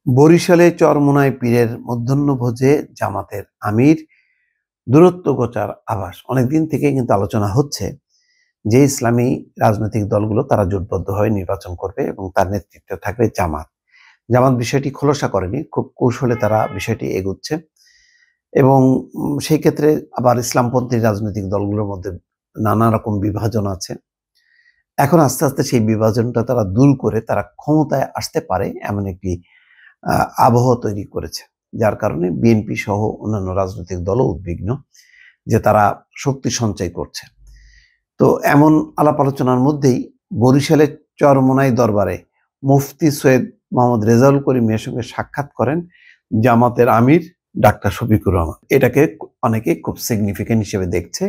বরিশালে চরমোনাই পীরের মধ্যাহ্নভোজে জামাতের আমির দূরত্ব গোচার আভাস। অনেকদিন থেকে কিন্তু আলোচনা হচ্ছে যে ইসলামী রাজনৈতিক দলগুলো তারা জোটবদ্ধ হয়ে নির্বাচন করবে এবং তার নেতৃত্বে থাকবে জামাত। জামাত বিষয়টি খোলসা করেনি, খুব কৌশলে তারা বিষয়টি এগুচ্ছে এবং সেই ক্ষেত্রে আবার ইসলামপন্থী রাজনৈতিক দলগুলোর মধ্যে নানা রকম বিভাজন আছে। এখন আস্তে আস্তে সেই বিভাজনটা তারা দূর করে তারা ক্ষমতায় আসতে পারে এমন একটি আবহ তৈরি করেছে, যার কারণে বিএনপি সহ অন্যান্য রাজনৈতিক দলও উদ্বিগ্ন যে তারা শক্তি সঞ্চয় করছে। তো এমন আলাপ আলোচনার মধ্যেই বরিশালের চরমোনাই দরবারে মুফতি সৈয়দ মোহাম্মদ রেজাউল করিমের সঙ্গে সাক্ষাৎ করেন জামাতের আমির ডাক্তার শফিকুর রহমান। এটাকে অনেকে খুব সিগনিফিকেন্ট হিসেবে দেখছে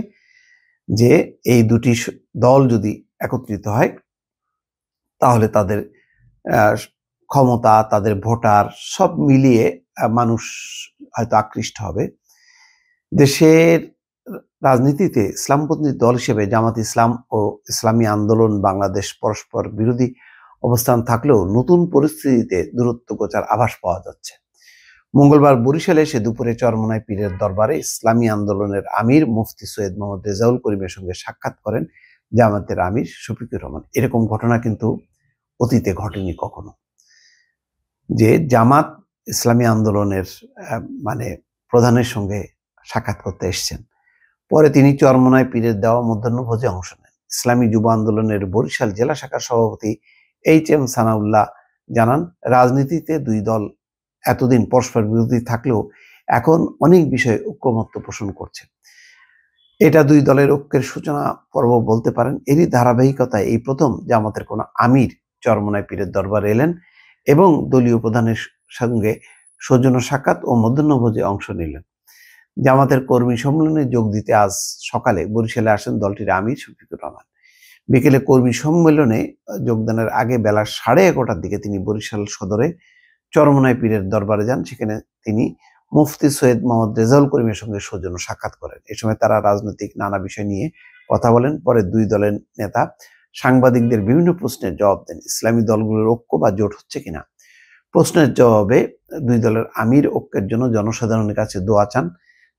যে এই দুটি দল যদি একত্রিত হয় তাহলে তাদের ক্ষমতা, তাদের ভোটার সব মিলিয়ে মানুষ হয়তো আকৃষ্ট হবে। দেশের রাজনীতিতে ইসলামপন্থী দল হিসেবে জামাত ইসলাম ও ইসলামী আন্দোলন বাংলাদেশ পরস্পর বিরোধী অবস্থান থাকলেও নতুন পরিস্থিতিতে দূরত্ব গোচার আভাস পাওয়া যাচ্ছে। মঙ্গলবার বরিশালে এসে দুপুরে চরমোনাই পীরের দরবারে ইসলামী আন্দোলনের আমির মুফতি সৈয়দ মোহাম্মদ রেজাউল করিমের সঙ্গে সাক্ষাৎ করেন জামাতের আমির শফিকুর রহমান। এরকম ঘটনা কিন্তু অতীতে ঘটেনি কখনো, যে জামাত ইসলামী আন্দোলনের প্রধানের সঙ্গে সাক্ষাৎ করতে এসছেন। পরে তিনি চরমোনাই পীরের দেওয়া মধ্যাহ্নভোজে অংশ নেন। ইসলামী যুব আন্দোলনের বরিশাল জেলা শাখার সভাপতি HM সানাউল্লাহ জানান, রাজনীতিতে দুই দল এতদিন পরস্পর বিরোধী থাকলেও এখন অনেক বিষয়ে ঐক্যমত্য পোষণ করছে। এটা দুই দলের ঐক্যের সূচনা পর্ব বলতে পারেন। এরই ধারাবাহিকতায় এই প্রথম জামাতের কোনো আমির চরমোনাই পীরের দরবারে এলেন এবং দলীয় প্রধানের সঙ্গে সৌজন্য সাক্ষাৎ ও মধ্যাহ্নভোজে অংশ নিলেন। জামাতের কর্মী সম্মেলনে যোগ দিতে আজ সকালে বরিশালে আসেন দলটির আমির শফিকুর রহমান। বিকেলে কর্মী সম্মেলনে যোগদানের আগে বেলা 11:30টার দিকে তিনি বরিশাল সদরে চরমোনাই পীরের দরবারে যান। সেখানে তিনি মুফতি সৈয়দ মোহাম্মদ রেজাউল করিমের সঙ্গে সৌজন্য সাক্ষাৎ করেন। এ সময় তারা রাজনৈতিক নানা বিষয় নিয়ে কথা বলেন। পরে দুই দলের নেতা সাংবাদিকদের বিভিন্ন প্রশ্নের জবাব দেন। ইসলামী দলগুলোর ঐক্য বা জোট হচ্ছে কিনা প্রশ্নের জবাবে দুই দলের আমির ঐক্যের জন্য জনসাধারণের কাছে দোয়া চান।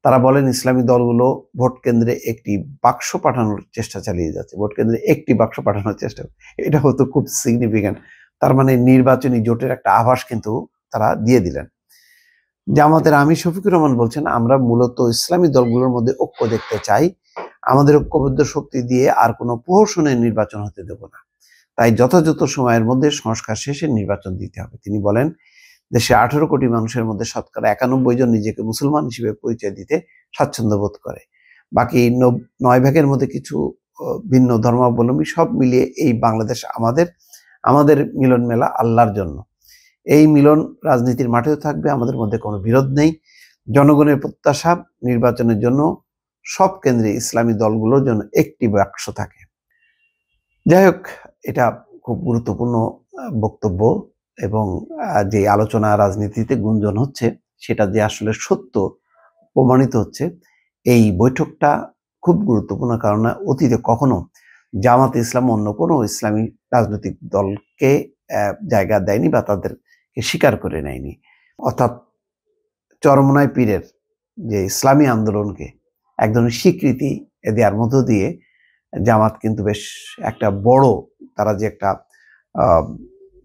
তারা বলেন, ইসলামী দলগুলো ভোট কেন্দ্রে একটি বাক্স পাঠানোর চেষ্টা চালিয়ে যাচ্ছে। ভোট কেন্দ্রে একটি বাক্স পাঠানোর চেষ্টা, এটা হতো খুব সিগনিফিক্যান্ট। তার মানে নির্বাচনী জোটের একটা আভাস কিন্তু তারা দিয়ে দিলেন। জামাতের আমির শফিকুর রহমান বলছেন, আমরা মূলত ইসলামী দলগুলোর মধ্যে ঐক্য দেখতে চাই। আমাদের ঐক্যবদ্ধ শক্তি দিয়ে আর কোনো প্রহসনের নির্বাচন হতে দেব না। তাই যথাযথ সময়ের মধ্যে সংস্কার শেষে নির্বাচন দিতে হবে। তিনি বলেন, দেশে 18 কোটি মানুষের মধ্যে শতকরা 91 জন নিজেকে মুসলমান হিসেবে পরিচয় দিতে স্বাচ্ছন্দ্য বোধ করে। বাকি 9 ভাগের মধ্যে কিছু ভিন্ন ধর্মাবলম্বী। সব মিলিয়ে এই বাংলাদেশ আমাদের মিলন মেলা আল্লাহর জন্য। এই মিলন রাজনীতির মাঠেও থাকবে, আমাদের মধ্যে কোনো বিরোধ নেই। জনগণের প্রত্যাশা নির্বাচনের জন্য সব কেন্দ্রে ইসলামী দলগুলোর জন্য একটি বাক্স থাকে। যাই হোক, এটা খুব গুরুত্বপূর্ণ বক্তব্য এবং যে আলোচনা রাজনীতিতে গুঞ্জন হচ্ছে সেটা যে আসলে সত্য প্রমাণিত হচ্ছে। এই বৈঠকটা খুব গুরুত্বপূর্ণ, কারণ অতীতে কখনো জামাত ইসলাম অন্য কোনো ইসলামী রাজনৈতিক দলকে জায়গা দেয়নি বা তাদেরকে স্বীকার করে নেয়নি। অর্থাৎ চরমোনাই পীরের যে ইসলামী আন্দোলনকে এক ধরনের স্বীকৃতি দেওয়ার মধ্য দিয়ে জামাত কিন্তু বেশ একটা বড়, তারা যে একটা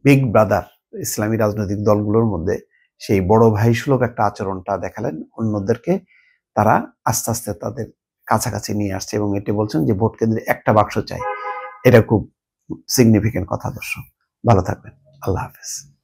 বিগ ব্রাদার ইসলামী রাজনৈতিক দলগুলোর মধ্যে, সেই বড় ভাই সুলভ একটা আচরণটা দেখালেন অন্যদেরকে। তারা আস্তে আস্তে তাদের কাছাকাছি নিয়ে আসছে এবং এটি বলছেন যে ভোট কেন্দ্রে একটা বাক্স চাই। এটা খুব সিগনিফিকেন্ট কথা। দর্শক ভালো থাকবেন, আল্লাহ হাফেজ।